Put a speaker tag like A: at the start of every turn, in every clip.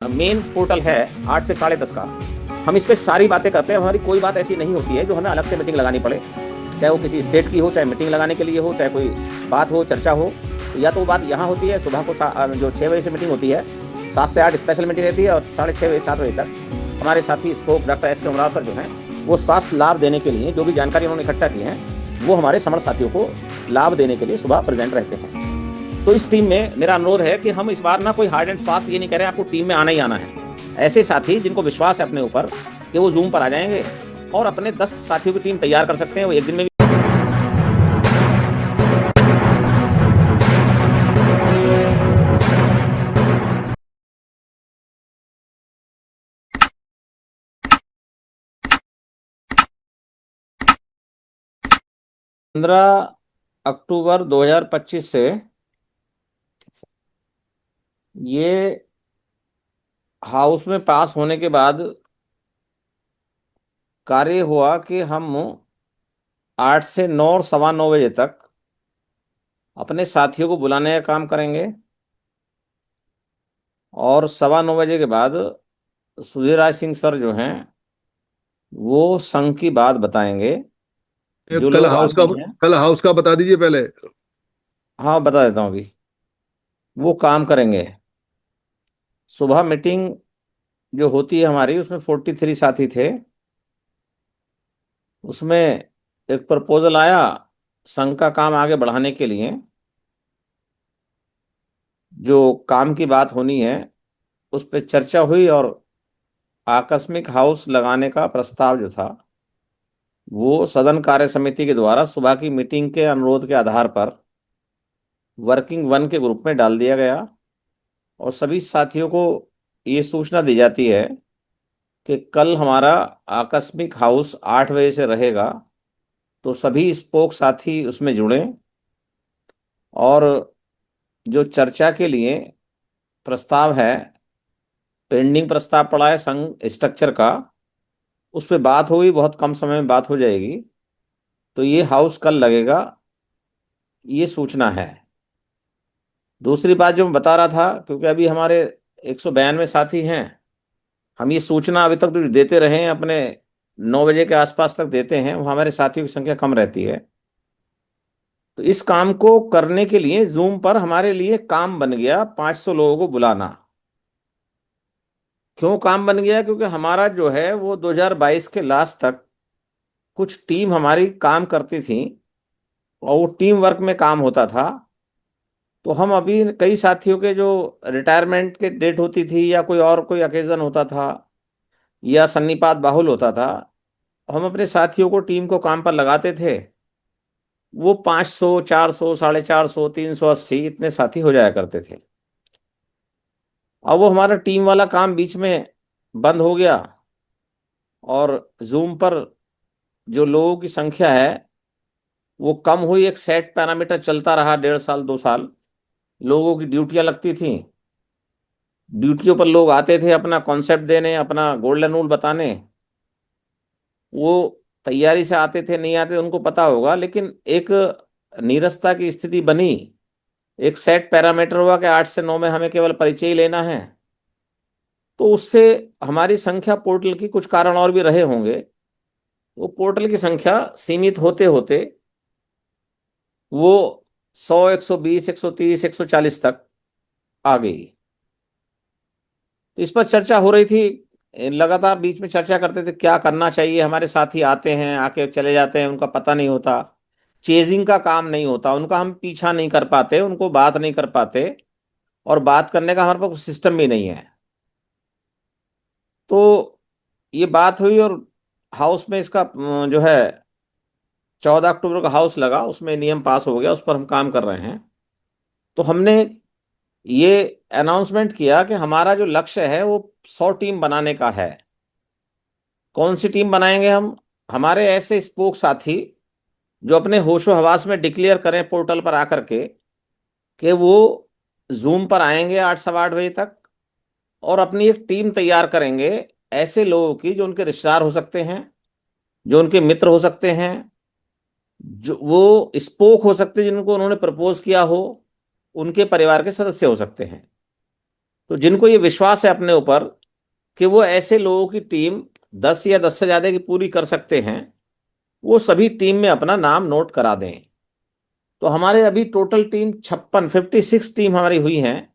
A: Main portal है 8 से 10:30 का। हम इस पे सारी बातें करते हैं। हमारी कोई बात ऐसी नहीं होती है जो हमें अलग से मीटिंग लगानी पड़े, चाहे वो किसी स्टेट की हो, चाहे मीटिंग लगाने के लिए हो, चाहे कोई बात हो, चर्चा हो। तो या तो वो बात यहाँ होती है सुबह को जो 6 बजे से मीटिंग होती है, 7 से 8 स्पेशल मीटिंग रहती है, और 6:30 7 बजे तक हमारे साथी स्पोक डॉक्टर एस के उमराव सर जो हैं वो स्वास्थ्य लाभ देने के लिए जो भी जानकारी उन्होंने इकट्ठा की है वो हमारे समर साथियों को लाभ देने के लिए सुबह प्रेजेंट रहते हैं। तो इस टीम में मेरा अनुरोध है कि हम इस बार ना कोई हार्ड एंड फास्ट ये नहीं कह रहे हैं आपको टीम में आना ही आना है। ऐसे साथी जिनको विश्वास है अपने ऊपर कि वो जूम पर आ जाएंगे और अपने 10 साथियों की टीम तैयार कर सकते हैं, वो एक दिन में भी। 15 अक्टूबर 2025 से ये हाउस में पास होने के बाद कार्य हुआ कि हम 8 से 9 और 9:15 बजे तक अपने साथियों को बुलाने का काम करेंगे, और 9:15 बजे के बाद सुधीर राज सिंह सर जो हैं वो संघ की बात बताएंगे।
B: ये
A: जो
B: कल
A: लोग
B: हाउस का
A: आगे हैं,
B: कल हाउस का बता दीजिए पहले।
A: हाँ बता देता हूँ अभी, वो काम करेंगे। सुबह मीटिंग जो होती है हमारी उसमें 43 साथी थे। उसमें एक प्रपोजल आया संघ का काम आगे बढ़ाने के लिए। जो काम की बात होनी है उस पर चर्चा हुई, और आकस्मिक हाउस लगाने का प्रस्ताव जो था वो सदन कार्य समिति के द्वारा सुबह की मीटिंग के अनुरोध के आधार पर वर्किंग 1 के ग्रुप में डाल दिया गया, और सभी साथियों को ये सूचना दी जाती है कि कल हमारा आकस्मिक हाउस 8 बजे से रहेगा। तो सभी स्पोक साथी उसमें जुड़ें, और जो चर्चा के लिए प्रस्ताव है, पेंडिंग प्रस्ताव पड़ा है संघ स्ट्रक्चर का, उस पर बात होगी, बहुत कम समय में बात हो जाएगी। तो ये हाउस कल लगेगा, ये सूचना है। दूसरी बात जो मैं बता रहा था, क्योंकि अभी हमारे 192 साथी हैं, हम ये सूचना अभी तक जो देते रहे हैं अपने 9 बजे के आसपास तक देते हैं, वो हमारे साथियों की संख्या कम रहती है। तो इस काम को करने के लिए जूम पर हमारे लिए काम बन गया 500 लोगों को बुलाना। क्यों काम बन गया? क्योंकि हमारा जो है वो 2022 के लास्ट तक कुछ टीम हमारी काम करती थी, और वो टीम वर्क में काम होता था। तो हम अभी कई साथियों के जो रिटायरमेंट के डेट होती थी, या कोई और कोई अकेजन होता था, या सन्निपात बाहुल होता था, हम अपने साथियों को टीम को काम पर लगाते थे। वो 500 400 450 380 इतने साथी हो जाया करते थे। अब वो हमारा टीम वाला काम बीच में बंद हो गया, और जूम पर जो लोगों की संख्या है वो कम हुई। एक सेट पैरामीटर चलता रहा 1.5 साल 2 साल, लोगों की ड्यूटियां लगती थी। ड्यूटियों पर लोग आते थे अपना कॉन्सेप्ट देने, अपना गोल्डन रूल बताने। वो तैयारी से आते थे, नहीं आते उनको पता होगा, लेकिन एक नीरसता की स्थिति बनी। एक सेट पैरामीटर हुआ कि 8 से 9 में हमें केवल परिचय ही लेना है। तो उससे हमारी संख्या, पोर्टल की कुछ कारण और भी रहे होंगे, वो पोर्टल की संख्या सीमित होते होते वो 100 120 130 140 तक आ गई। तो इस पर चर्चा हो रही थी, लगातार बीच में चर्चा करते थे क्या करना चाहिए। हमारे साथी आते हैं, आके चले जाते हैं, उनका पता नहीं होता, चेजिंग का काम नहीं होता उनका, हम पीछा नहीं कर पाते, उनको बात नहीं कर पाते, और बात करने का हमारे पास सिस्टम भी नहीं है। तो ये बात हुई, और हाउस में इसका जो है 14 अक्टूबर का हाउस लगा, उसमें नियम पास हो गया, उस पर हम काम कर रहे हैं। तो हमने ये अनाउंसमेंट किया कि हमारा जो लक्ष्य है वो 100 टीम बनाने का है। कौन सी टीम बनाएंगे हम? हमारे ऐसे स्पोक साथी जो अपने होशो हवास में डिक्लेयर करें पोर्टल पर आकर के कि वो जूम पर आएंगे 8 सवा 8 बजे तक, और अपनी एक टीम तैयार करेंगे ऐसे लोगों की जो उनके रिश्तेदार हो सकते हैं, जो उनके मित्र हो सकते हैं, जो वो स्पोक हो सकते हैं जिनको उन्होंने प्रपोज किया हो, उनके परिवार के सदस्य हो सकते हैं। तो जिनको ये विश्वास है अपने ऊपर कि वो ऐसे लोगों की टीम 10 या 10 से ज्यादा की पूरी कर सकते हैं, वो सभी टीम में अपना नाम नोट करा दें। तो हमारे अभी टोटल टीम 56 टीम हमारी हुई हैं।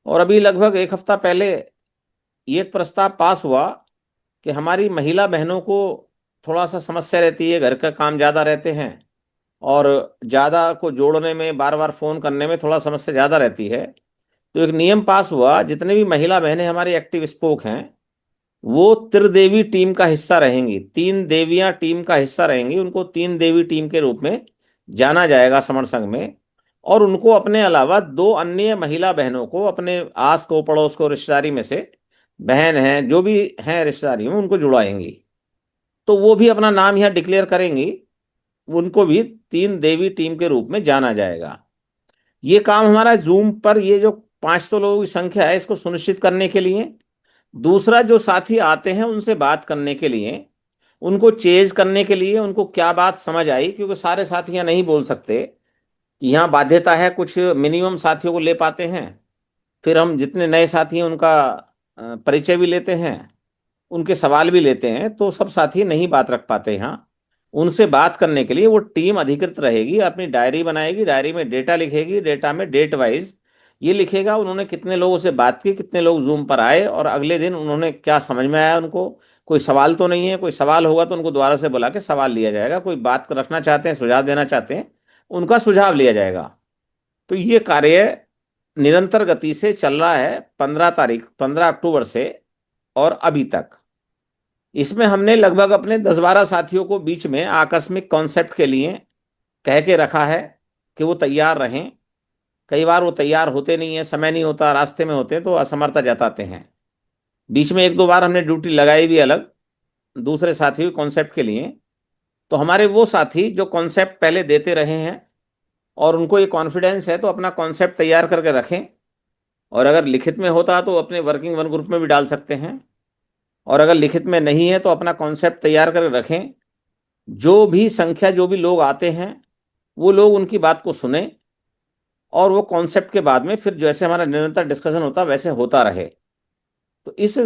A: और अभी लगभग एक हफ्ता पहले ये एक प्रस्ताव पास हुआ कि हमारी महिला बहनों को थोड़ा सा समस्या रहती है, घर का काम ज़्यादा रहते हैं और ज़्यादा को जोड़ने में, बार बार फ़ोन करने में थोड़ा समस्या ज़्यादा रहती है। तो एक नियम पास हुआ, जितने भी महिला बहनें हमारी एक्टिव स्पोक हैं वो त्रिदेवी टीम का हिस्सा रहेंगी। 3 देवियां टीम का हिस्सा रहेंगी, उनको 3 देवी टीम के रूप में जाना जाएगा समर संघ में। और उनको अपने अलावा 2 अन्य महिला बहनों को अपने आस को, पड़ोस को, रिश्तेदारी में से बहन हैं जो भी हैं रिश्तेदारी में, उनको जुड़ाएंगी। तो वो भी अपना नाम यहाँ डिक्लेयर करेंगी, उनको भी 3 देवी टीम के रूप में जाना जाएगा। ये काम हमारा जूम पर, ये जो 500 लोगों की संख्या है इसको सुनिश्चित करने के लिए, दूसरा जो साथी आते हैं उनसे बात करने के लिए, उनको चेज करने के लिए, उनको क्या बात समझ आई, क्योंकि सारे साथी यहाँ नहीं बोल सकते कि यहाँ बाध्यता है, कुछ मिनिमम साथियों को ले पाते हैं। फिर हम जितने नए साथी हैं उनका परिचय भी लेते हैं, उनके सवाल भी लेते हैं, तो सब साथी नहीं बात रख पाते यहाँ। उनसे बात करने के लिए वो टीम अधिकृत रहेगी, अपनी डायरी बनाएगी, डायरी में डेटा लिखेगी, डेटा में डेट वाइज ये लिखेगा उन्होंने कितने लोगों से बात की, कितने लोग जूम पर आए और अगले दिन उन्होंने क्या समझ में आया, उनको कोई सवाल तो नहीं है। कोई सवाल होगा तो उनको दोबारा से बुला के सवाल लिया जाएगा, कोई बात रखना चाहते हैं, सुझाव देना चाहते हैं, उनका सुझाव लिया जाएगा। तो ये कार्य निरंतर गति से चल रहा है 15 अक्टूबर से और अभी तक। इसमें हमने लगभग अपने 10-12 साथियों को बीच में आकस्मिक कॉन्सेप्ट के लिए कह के रखा है कि वो तैयार रहें। कई बार वो तैयार होते नहीं है, समय नहीं होता, रास्ते में होते हैं तो असमर्थता जताते हैं। बीच में 1-2 बार हमने ड्यूटी लगाई भी अलग दूसरे साथियों के कॉन्सेप्ट के लिए। तो हमारे वो साथी जो कॉन्सेप्ट पहले देते रहे हैं और उनको ये कॉन्फिडेंस है, तो अपना कॉन्सेप्ट तैयार करके रखें। और अगर लिखित में होता तो अपने वर्किंग वन ग्रुप में भी डाल सकते हैं, और अगर लिखित में नहीं है तो अपना कॉन्सेप्ट तैयार करके रखें। जो भी संख्या, जो भी लोग आते हैं वो लोग उनकी बात को सुने और वो कॉन्सेप्ट के बाद में फिर जैसे हमारा निरंतर डिस्कशन होता वैसे होता रहे। तो इस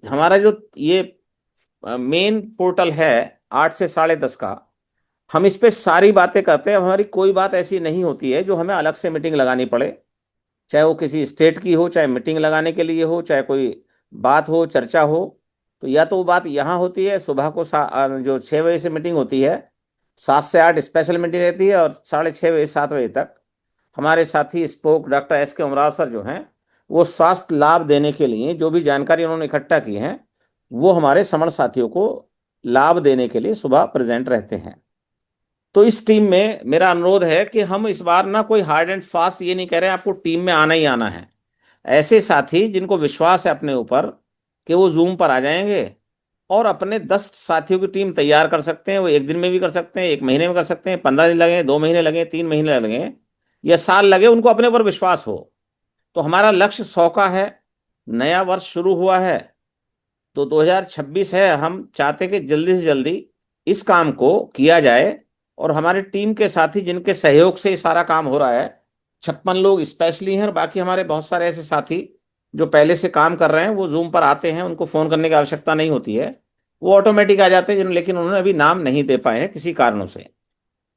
A: हमारा जो ये मेन पोर्टल है 8 से 10:30 का, हम इस पे सारी बातें करते हैं। अब हमारी कोई बात ऐसी नहीं होती है जो हमें अलग से मीटिंग लगानी पड़े, चाहे वो किसी स्टेट की हो, चाहे मीटिंग लगाने के लिए हो, चाहे कोई बात हो, चर्चा हो। तो या तो वो बात यहाँ होती है, सुबह को जो 6 बजे से मीटिंग होती है, 7 से 8 स्पेशल मीटिंग रहती है, और 6:30 बजे 7 बजे तक हमारे साथी spoke doctor S K Umrao sir जो हैं, वो स्वास्थ्य लाभ देने के लिए जो भी जानकारी उन्होंने इकट्ठा की है वो हमारे समण साथियों को लाभ देने के लिए सुबह प्रेजेंट रहते हैं। तो इस टीम में मेरा अनुरोध है कि हम इस बार ना कोई हार्ड एंड फास्ट ये नहीं कह रहे हैं आपको टीम में आना ही आना है। ऐसे साथी जिनको विश्वास है अपने ऊपर कि वो जूम पर आ जाएंगे और अपने 10 साथियों की टीम तैयार कर सकते हैं, वो एक दिन में भी कर सकते हैं, 1 महीने में कर सकते हैं, 15 दिन लगे, 2 महीने लगे, 3 महीने लगे या साल लगे, उनको अपने ऊपर विश्वास हो। तो हमारा लक्ष्य 100 का है। नया वर्ष शुरू हुआ है तो 2026 है, हम चाहते हैं कि जल्दी से जल्दी इस काम को किया जाए। और हमारे टीम के साथी जिनके सहयोग से ये सारा काम हो रहा है, 56 लोग स्पेशली हैं और बाकी हमारे बहुत सारे ऐसे साथी जो पहले से काम कर रहे हैं, वो जूम पर आते हैं, उनको फ़ोन करने की आवश्यकता नहीं होती है, वो ऑटोमेटिक आ जाते हैं लेकिन उन्होंने अभी नाम नहीं दे पाए हैं किसी कारणों से।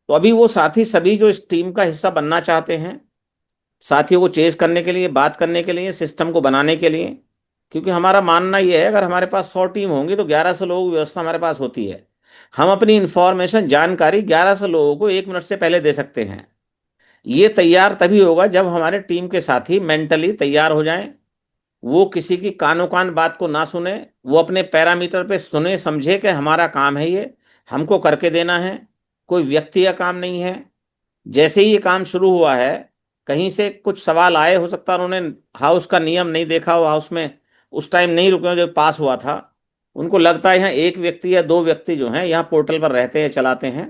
A: तो अभी वो साथी सभी जो इस टीम का हिस्सा बनना चाहते हैं, साथियों को चेज करने के लिए, बात करने के लिए, सिस्टम को बनाने के लिए, क्योंकि हमारा मानना यह है अगर हमारे पास 100 टीम होंगी तो 1100 लोगों की व्यवस्था हमारे पास होती है। हम अपनी इंफॉर्मेशन, जानकारी 1100 लोगों को 1 मिनट से पहले दे सकते हैं। ये तैयार तभी होगा जब हमारे टीम के साथी मेंटली तैयार हो जाएं, वो किसी की कानो कान बात को ना सुने, वो अपने पैरामीटर पे सुने, समझे कि हमारा काम है ये, हमको करके देना है, कोई व्यक्ति का काम नहीं है। जैसे ही ये काम शुरू हुआ है, कहीं से कुछ सवाल आए, हो सकता है उन्होंने हाउस का नियम नहीं देखा हो, हाउस में उस टाइम नहीं रुके हो जब पास हुआ था, उनको लगता है यहाँ एक व्यक्ति या 2 व्यक्ति जो हैं यहाँ पोर्टल पर रहते हैं, चलाते हैं।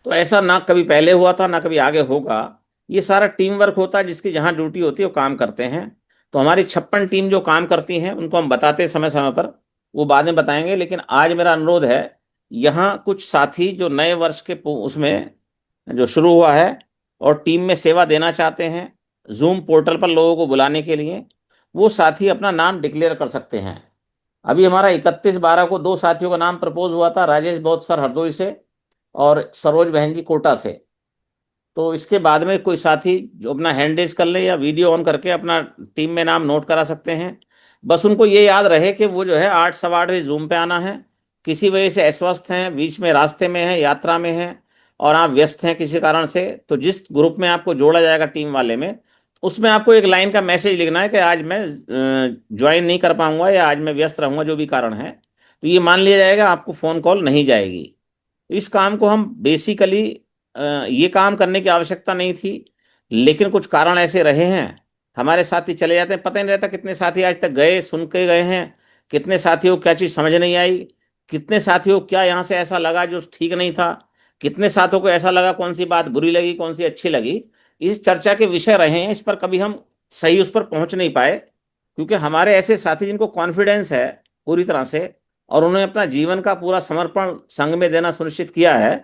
A: तो ऐसा ना कभी पहले हुआ था ना कभी आगे होगा। ये सारा टीम वर्क होता है, जिसकी जहाँ ड्यूटी होती है वो काम करते हैं। तो हमारी 56 टीम जो काम करती हैं उनको हम बताते हैं समय समय पर, वो बाद में बताएंगे। लेकिन आज मेरा अनुरोध है, यहाँ कुछ साथी जो नए वर्ष के उसमें जो शुरू हुआ है और टीम में सेवा देना चाहते हैं जूम पोर्टल पर लोगों को बुलाने के लिए, वो साथी अपना नाम डिक्लेयर कर सकते हैं। अभी हमारा 31/12 को दो साथियों का नाम प्रपोज हुआ था, राजेश बौद्ध सर हरदोई से और सरोज बहन जी कोटा से। तो इसके बाद में कोई साथी जो अपना हैंड रेज कर ले या वीडियो ऑन करके अपना टीम में नाम नोट करा सकते हैं। बस उनको ये याद रहे कि वो जो है 8 सवा 8 बजे जूम पे आना है। किसी वजह से अस्वस्थ हैं, बीच में रास्ते में हैं, यात्रा में हैं और आप व्यस्त हैं किसी कारण से, तो जिस ग्रुप में आपको जोड़ा जाएगा टीम वाले में, उसमें आपको एक लाइन का मैसेज लिखना है कि आज मैं ज्वाइन नहीं कर पाऊंगा या आज मैं व्यस्त रहूंगा, जो भी कारण है। तो ये मान लिया जाएगा, आपको फोन कॉल नहीं जाएगी। इस काम को हम बेसिकली, ये काम करने की आवश्यकता नहीं थी, लेकिन कुछ कारण ऐसे रहे हैं। हमारे साथी चले जाते हैं, पता ही नहीं रहता कितने साथी आज तक गए, सुन के गए हैं, कितने साथियों को क्या चीज़ समझ नहीं आई, कितने साथियों को क्या यहाँ से ऐसा लगा जो ठीक नहीं था, कितने साथियों को ऐसा लगा, कौन सी बात बुरी लगी, कौन सी अच्छी लगी। इस चर्चा के विषय रहे हैं, इस पर कभी हम सही उस पर पहुंच नहीं पाए, क्योंकि हमारे ऐसे साथी जिनको कॉन्फिडेंस है पूरी तरह से, और उन्होंने अपना जीवन का पूरा समर्पण संघ में देना सुनिश्चित किया है।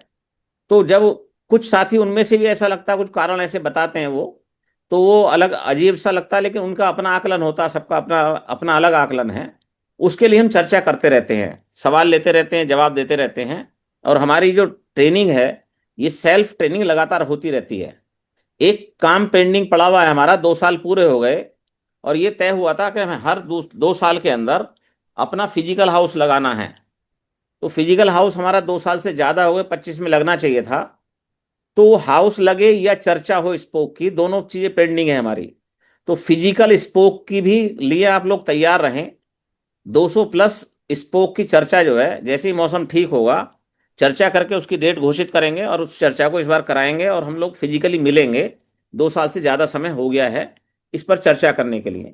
A: तो जब कुछ साथी उनमें से भी ऐसा लगता है, कुछ कारण ऐसे बताते हैं वो, तो वो अलग अजीब सा लगता है, लेकिन उनका अपना आकलन होता है, सबका अपना अपना अलग आकलन है। उसके लिए हम चर्चा करते रहते हैं, सवाल लेते रहते हैं, जवाब देते रहते हैं। और हमारी जो ट्रेनिंग है, ये सेल्फ ट्रेनिंग लगातार होती रहती है। एक काम पेंडिंग पड़ा हुआ है हमारा, 2 साल पूरे हो गए, और ये तय हुआ था कि हमें हर 2 साल के अंदर अपना फिजिकल हाउस लगाना है। तो फिजिकल हाउस हमारा 2 साल से ज्यादा हो गए, 25 में लगना चाहिए था। तो हाउस लगे या चर्चा हो स्पोक की, दोनों चीजें पेंडिंग है हमारी। तो फिजिकल स्पोक की भी लिए आप लोग तैयार रहें। 200 प्लस स्पोक की चर्चा जो है, जैसे ही मौसम ठीक होगा, चर्चा करके उसकी डेट घोषित करेंगे और उस चर्चा को इस बार कराएंगे, और हम लोग फिजिकली मिलेंगे। 2 साल से ज्यादा समय हो गया है इस पर चर्चा करने के लिए।